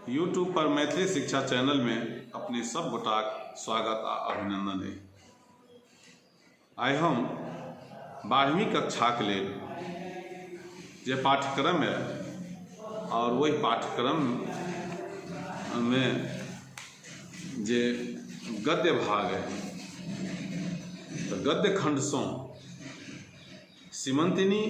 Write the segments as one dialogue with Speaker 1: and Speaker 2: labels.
Speaker 1: YouTube पर मैथिली शिक्षा channel में अपने सब गोटाक स्वागत आ अभिनंदन है। आइ हम 12वीं कक्षाक लेल जे पाठ्यक्रम है और वही पाठ्यक्रम में जे गद्य भाग है तो गद्य खंड सो सीमंतिनी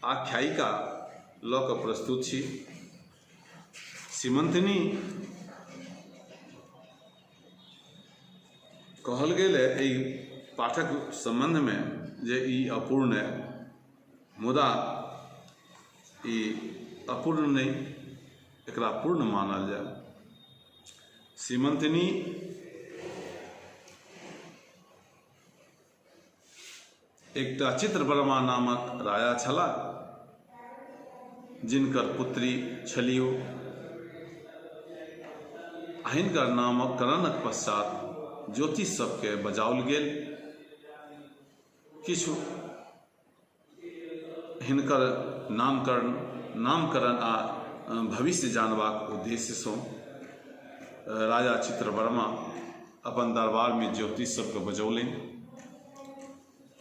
Speaker 1: आख्यायिका लऽ कऽ प्रस्तुत छी। सीमंतिनी कहल गेल है एहि पाठक संबंध में जे ई अपूर्ण है, मुदा ई अपूर्ण नहीं, एकरा पूर्ण मानल जाए। सीमंतिनी एकटा चित्रवर्मा नामक राजा छला, जिनकर पुत्री छलियो। हिनकर नामकरणक पश्चात ज्योतिष सबके बजाओल गेल। किछु हिनकर नामकरण आ भविष्य जानबाक उद्देश्य सँ राजा चित्रवर्मा अपन दरबार में ज्योतिष सबके बजौलनि।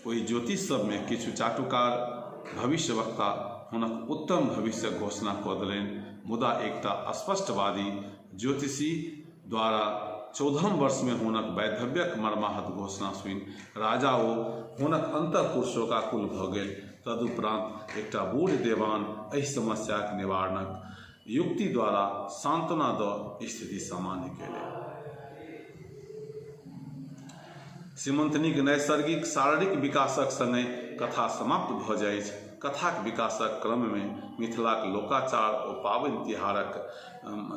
Speaker 1: ओहि ज्योतिष सब में किछु चाटुकार भविष्यवक्ता हुनक उत्तम भविष्य घोषणा कऽ देलनि, मुदा एकटा अस्पष्टवादी ज्योतिषी द्वारा 14 वर्ष में हुनक वैधव्यक मर्माहत घोषणा सुनि राजा ओ हुनक अंतःपुर शोकाकुल भऽ गेल। तदुपरांत एकटा बूढ़ देवान एहि समस्याक निवारणक युक्ति द्वारा सांत्वना दऽ स्थिति सामान्य केलनि। सीमंतिनीक नैसर्गिक शारीरिक विकासक संगे कथा समाप्त भऽ जाइत अछि। कथाक विकासक क्रम में मिथिलाक लोकाचार और पाबनि तिहारक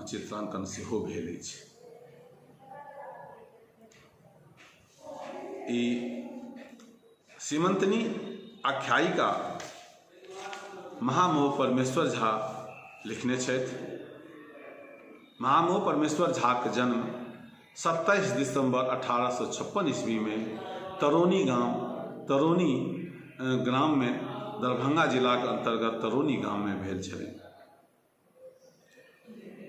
Speaker 1: चित्रांकन सेहो भेल अछि। ई सीमंतिनी आख्यायिका महामहोह परमेश्वर झा लिखने छथि। महामहोह परमेश्वर झाक जन्म 27 दिसंबर 1856 ईस्वी में तरोनी ग्राम में दरभंगा जिला के अंतर्गत तरोनी गांव में भेल छलै।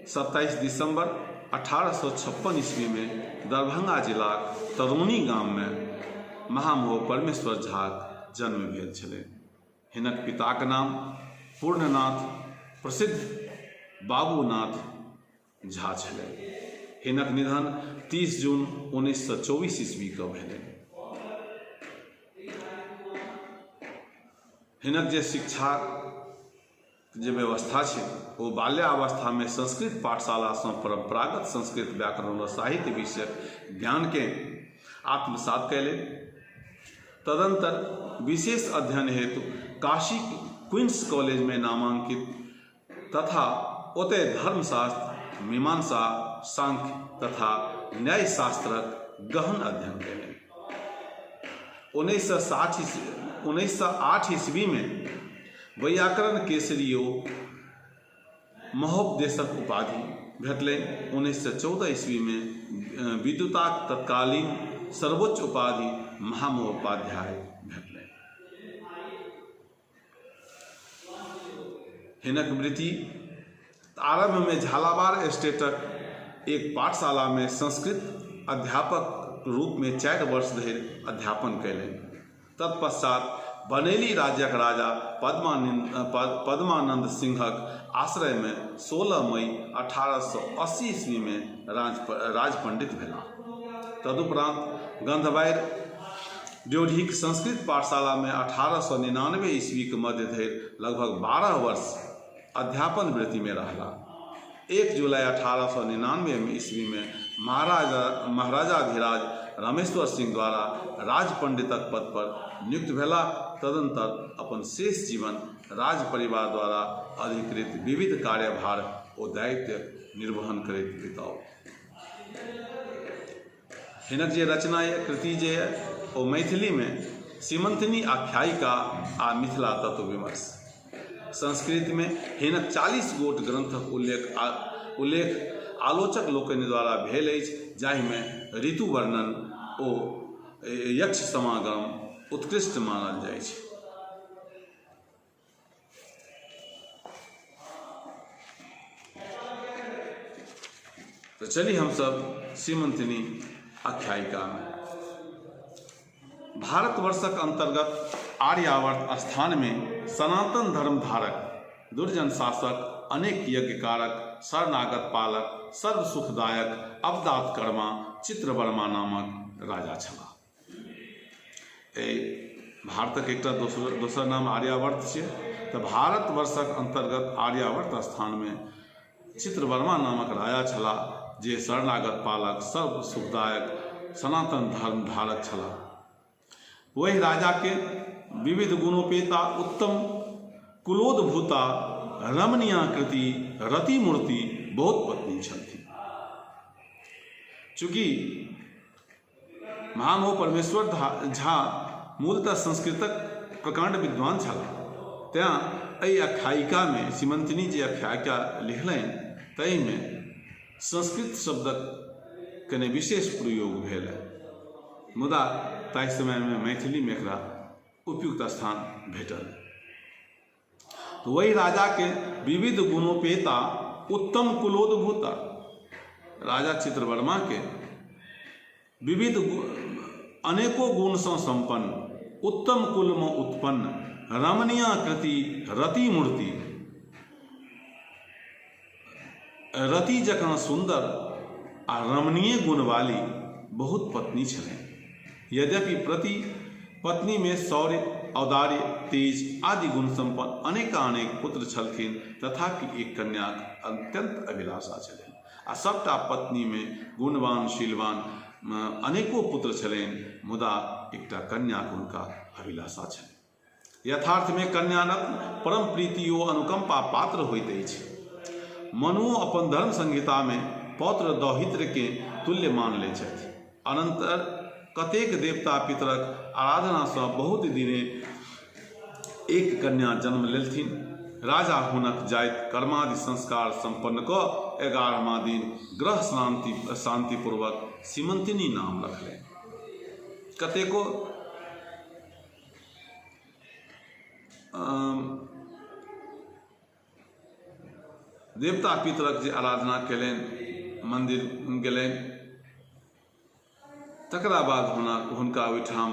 Speaker 1: 27 दिसंबर 1856 ईस्वी में दरभंगा जिला तरोनी गांव में महामहोह परमेश्वर झाक जन्म भेल छलै। हिनक पिताक नाम पूर्णनाथ प्रसिद्ध बाबूनाथ झा छलै। हिनक निधन 30 जून 1924 ईस्वी के भेलै। हिनक जे शिक्षा जे व्यवस्था छै वो बाल्यावस्था में संस्कृत पाठशाला से परंपरागत संस्कृत व्याकरण और साहित्य विषयक ज्ञान के आत्मसात कैले। तदंतर विशेष अध्ययन हेतु काशी क्वींस कॉलेज में नामांकित तथा ओते धर्मशास्त्र, मीमांसा, सांख्य तथा न्यायशास्त्रक गहन अध्ययन कैले। 1908 ईस्वी में वैयाकरण केसरियो महोपदेशक उपाधि भेटलनि। 1914 ईस्वी में विद्युताक तत्कालीन सर्वोच्च उपाधि महामहोपाध्याय भेटलनि। हिनक मृत्यु आरंभ में झालावाड़ स्टेटक एक पाठशाला में संस्कृत अध्यापक रूप में 4 वर्ष धरि अध्यापन कैलनि। तत्पश्चात बनेली राज्यक राजा पद्मानंद सिंहक आश्रय में 16 मई 1880 ईस्वी में राजपंडित भेला। तदुपरांत गंधवायर ड्योढ़ीक संस्कृत पाठशाला में 1899 ईस्वी के मध्य धरि लगभग 12 वर्ष अध्यापन वृत्ति में रहला। 1 जुलाई 1899 ईस्वी में महाराजाधिराज रामेश्वर सिंह द्वारा राजपंडितक पद पर नियुक्त भेला। तदंतर अपन शेष जीवन राज परिवार द्वारा अधिकृत विविध कार्यभार और दायित्व निर्वहन करैत बिताओ। हिनक जे रचना है कृति जे है वो मैथिली में सीमंतिनी आख्यायिका आ मिथिला तत्व विमर्श। संस्कृत में हिनक 40 गोट ग्रंथक उल्लेख आलोचक लोकनि द्वारा भेल अछि, जाहि में ऋतु वर्णन ओ यक्ष समागम उत्कृष्ट मानल जाइ छै। चली हम सब सीमंतिनी आख्यायिका में। भारतवर्षक अंतर्गत आर्यावर्त स्थान में सनातन धर्म धारक दुर्जन शासक अनेक यज्ञ कारक शरणागत पालक सर्व सुखदायक अवदात कर्मा चित्रवर्मा नामक राजा छला। भारतक एक दोसर नाम आर्यावर्त छै। तो भारतवर्षक अंतर्गत आर्यावर्त स्थान में चित्रवर्मा नामक राजा छला, जे शरणागत पालक सर्व सुखदायक सनातन धर्म धारक छला। वही राजा के विविध गुणोपेता उत्तम कुलोद्भूता रमणीयाकृति रति मूर्ति बहुत पत्नी छलथि। चूँकि महामहो परमेश्वर झा मूलतः संस्कृतक प्रकांड विद्वान छला, तें एहि आख्यायिका में सीमंतिनी जे आख्यायिका लिखलनि ताहि में संस्कृत शब्दक कने विशेष प्रयोग भेल है, मुदा ताहि समय में मैथिली में एकरा उपयुक्त स्थान भेटल। तो वही राजा के विविध गुणोपेता उत्तम कुलोद्भूता, राजा चित्रवर्मा के विविध अनेकों गुण से संपन्न उत्तम कुल में उत्पन्न रमणीयाकृति रति मूर्ति, रति जकाँ सुंदर आ रमणीय गुण वाली बहुत पत्नी छलनि। यद्यपि प्रति पत्नी में शौर्य औदार्य तेज आदि गुण संपन्न अनेकानेक पुत्र छलखिन, तथापि एक कन्याक अत्यंत अभिलाषा छलनि आ सबटा पत्नी में गुणवान शीलवान अनेकों पुत्र छलनि, मुदा एकटा कन्याक हुनका अभिलाषा छलनि। यथार्थ में कन्यारत्न परम प्रीतियो अनुकंपा पात्र होइत अछि। मनुओ अपन धर्म संहिता में पौत्र दौहित्र के तुल्य मान लै छथि। अनंतर कतेक देवता पितरक आराधना से बहुत दिने एक कन्या जन्म लेलथिन। राजा हुनक जाइत कर्मादि संस्कार संपन्न क 11वां दिन ग्रह शांति पूर्वक सीमंतिनी नाम रखले। कतेको देवता पितरक जे आराधना कयलनि, मंदिर गेलनि, तकरा बाद हुनका ओहिठाम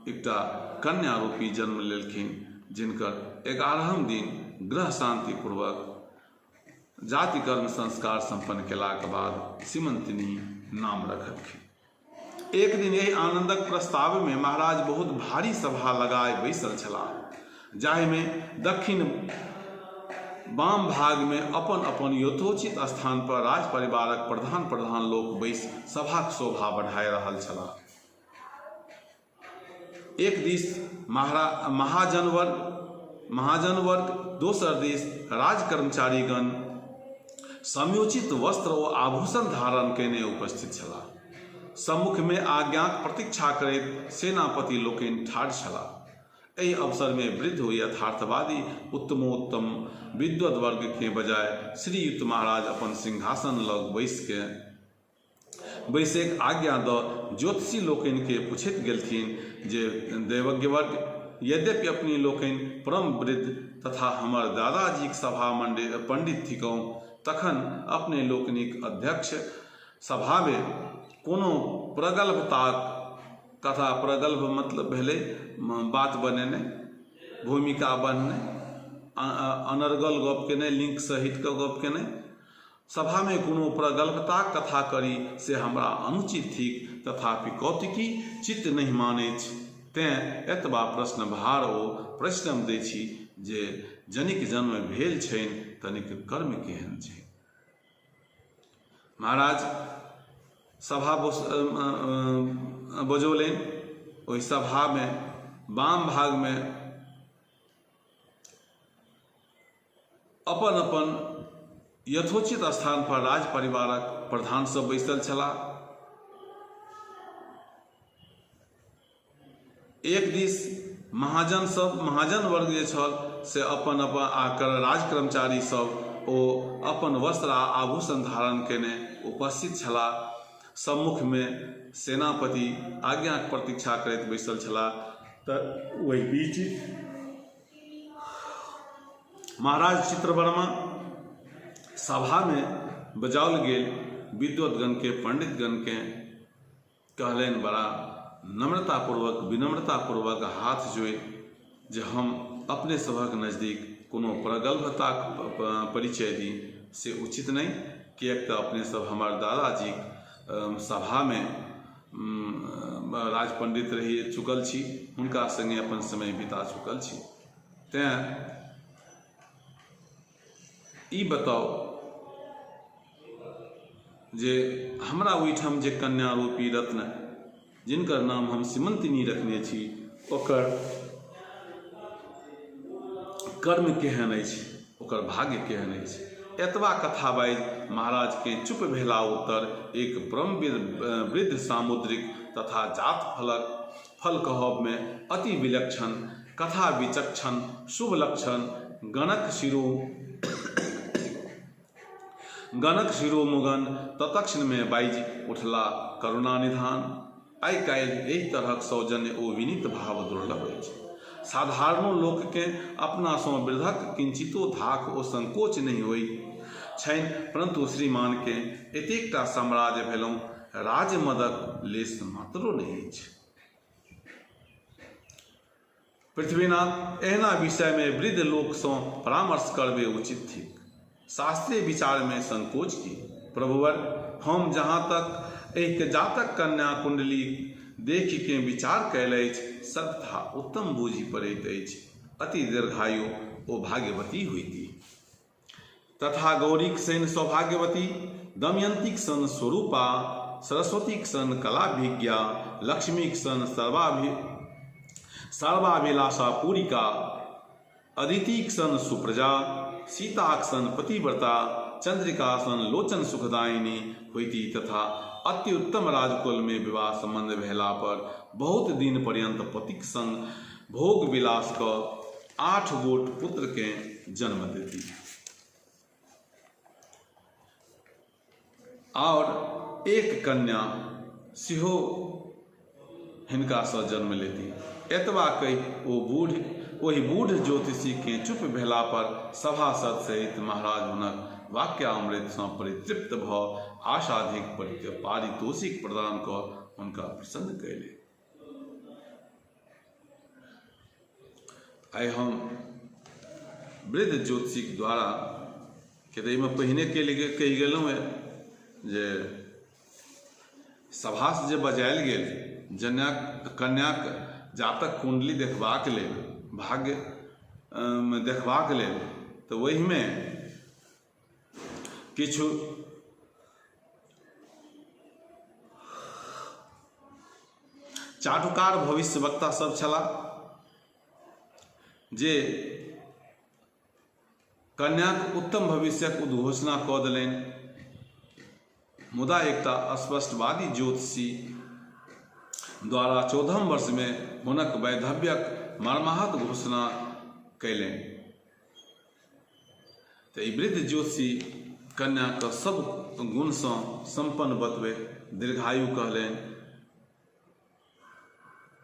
Speaker 1: एकटा कन्या रूपी जन्म लेलखिन, जिनकर 11वां दिन ग्रह शांति पूर्वक जाति कर्म संस्कार संपन्न केलाक बाद सीमंतिनी नाम रखलखिन। एक दिन यही आनंदक प्रस्ताव में महाराज बहुत भारी सभा लगाए बैसल छलाह, जाहि में दक्षिण वाम भाग में अपन अपन यथोचित स्थान पर राज परिवारक प्रधान लोक बैस सभाक शोभा बढ़ाए रहल छलाह। एक दिस महाजन वर्ग, दोसर दिस राज कर्मचारीगण समुचित वस्त्र व आभूषण धारण केने उपस्थित छलाह। सम्मुख में आज्ञाक प्रतीक्षा करैत सेनापति लोकनि ठाढ़ छलाह। एहि अवसर में वृद्ध यथार्थवादी उत्तमोत्तम विद्वत वर्ग के बजाय श्रीयुक्त महाराज अपन सिंहासन लग बैसैक आज्ञा द ज्योतिषी लोकनि के पूछैत गेलथिन जे देवज्ञ वर्ग, यद्यपि अपनी लोकनि परम वृद्ध तथा हमर दादाजीक सभा पंडित थिकौं, तखन अपने लोकनिक अध्यक्ष सभा में कोनो प्रगल्भताक कथा, प्रगल्भ मतलब भेले बात बनेने, भूमिका बनने, अनर्गल गप केने, लिंक सहित के गप केने, सभा में कोनो प्रगल्भता कथा करी से हमरा अनुचित थिक, तथापि कौतिकी चित्त नहीं माने तें एतबा प्रश्न भार ओ परिश्रम दै छी जे जनिक जन्म भेल छनि तनिक कर्म केहन छै। महाराज सभा बजौलनि। ओहि सभा में वाम भाग में अपन अपन यथोचित स्थान पर राज परिवारक प्रधान सब बैसल छलाह। एक दिस महाजन वर्ग जे छल से अपन आकर राज कर्मचारी सब ओ अपन वस्त्र आभूषण धारण केने उपस्थित छलाह। सम्मुख में सेनापति आज्ञा के प्रतीक्षा करैत बैसल छलाह। तऽ वही बीच महाराज चित्रवर्मा सभा में बजाओल गेल विद्वतगण के पंडितगण के कहलन बड़ा नम्रतापूर्वक विनम्रतापूर्वक हाथ जोड़ि जे हम अपने सभक नजदीक कोनो प्रगल्भताक परिचय दी से उचित नहीं, किएक तऽ अपने सब हमर दादाजी सभा में राज पंडित रहि चुकल छी, हुनका संगे अपन समय बिता चुकल छी। तेँ ई बताओ जे हमरा ओहिठाम जे कन्या रूपी रत्न जिनकर नाम हम सीमंतिनी रखने छी ओकर कर्म केहन अछि, ओकर भाग्य केहन अछि। एतबा कथा बाजि महाराज के चुप भेला उत्तर एक ब्रह्म वृद्ध सामुद्रिक तथा जात फल कहब में अति विलक्षण कथा विचक्षण शुभ लक्षण गणक शिरोमुगन तत्क्षण में बाजि उठला करुणा निधान। आइ काल्हि एहि तरहक सौजन्य ओ विनीत भाव दुर्लभ अछि। साधारणो लोक के अपना सँ वृद्धक किंचितो धाक ओ संकोच नहीं होई छनि, परंतु श्रीमान के एतेकटा साम्राज्य भेलहुँ राजमदक लेस मात्रो नहीं अछि। पृथ्वीनाथ एहना विषय में वृद्ध लोक सँ परामर्श करबे उचित थिक। शास्त्रीय विचार में संकोच की प्रभुवर हम जहाँ तक एक जातक कन्या कुंडली देख के विचार कैल अछि सर्वथा उत्तम बूझी पड़ैत अछि। अति दीर्घायु ओ भाग्यवती हुईती, तथा गौरीक सन सौभाग्यवती, दमयंतीक सन स्वरूपा, सरस्वतीक सन कलाभिज्ञा, लक्ष्मीक सन सर्वाभिलाषा पूरिका, अदितिक सन सुप्रजा, सीताक सन पतिव्रता, चंद्रिका सन लोचन सुखदायिनी होती, तथा अति उत्तम राजकुल में विवाह संबंध भेला पर बहुत दिन पर्यंत पतिक संग भोग विलास क 8 गोट पुत्र के जन्म देती और एक कन्या सेहो हिनका सँ जन्म लेती। एतबा कहि ओहि बूढ़ ज्योतिषी के चुप भेला पर सभासद सहित महाराज हुनक वाक्यामृत सँ परितृप्त भ आशाधिक पारितोषिक प्रदान क हुनका प्रसन्न कैले। आइ हम वृद्ध ज्योतिषी द्वारा के पहिने कहि गेलहुँ है जे सभा जे बजायल गेल कन्याक जातक कुंडली देखबाक लेल भाग्य देखबाक लेल, तऽ ओहिमे किछु चाटुकार भविष्यवक्ता सब छलाह जे कन्याक उत्तम भविष्यक उद्घोषणा कऽ देलनि, मुदा एकटा अस्पष्टवादी ज्योतिषी द्वारा 14 वर्ष में हुनक वैधव्यक मर्माहत घोषणा कैलनि। तऽ ई वृद्ध ज्योतिषी कन्या के सब गुण सँ संपन्न बतबै दीर्घायु कहलनि,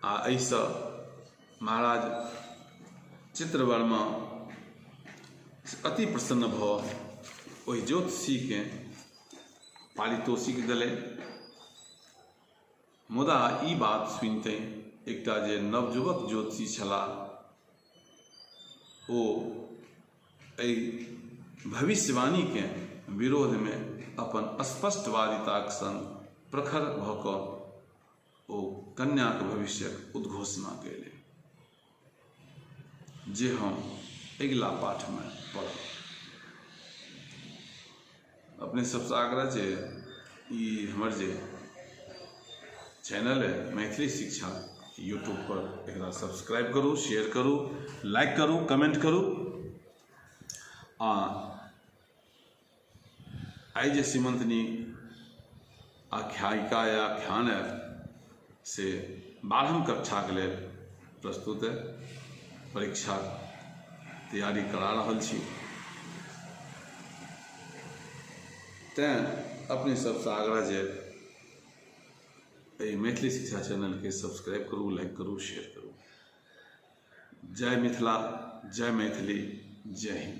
Speaker 1: आ एहिसँ महाराज चित्रवर्मा अति प्रसन्न भ ओहि ज्योतिषी के पारितोषिक देलनि। मुदा ई बात सुनिते एकटा जे नवयुवक ज्योतिषी छलाह ओ एहि भविष्यवाणी के विरोध में अपन स्पष्टवादिताक संग प्रखर भ कऽ ओ कन्याक भविष्यक उद्घोषणा कैले, जे हम अगिला पाठ में पढ़ब। अपने सबसे आग्रह जे ई हमर जे चैनल है मैथिली शिक्षा यूट्यूब पर एकरा सब्सक्राइब करू, शेयर करू, लाइक करू, कमेंट करू। आइ जे सीमंतनी आख्यायिका या आख्यान है से 12वीं कक्षा के लिए प्रस्तुत है, परीक्षा तैयारी करा रहल छी। तैं अपने सबसे आग्रह जे मैथिली शिक्षा चैनल के सब्सक्राइब करू, लाइक करू, शेयर करू। जय मिथिला, जय मैथिली, जय हिंद।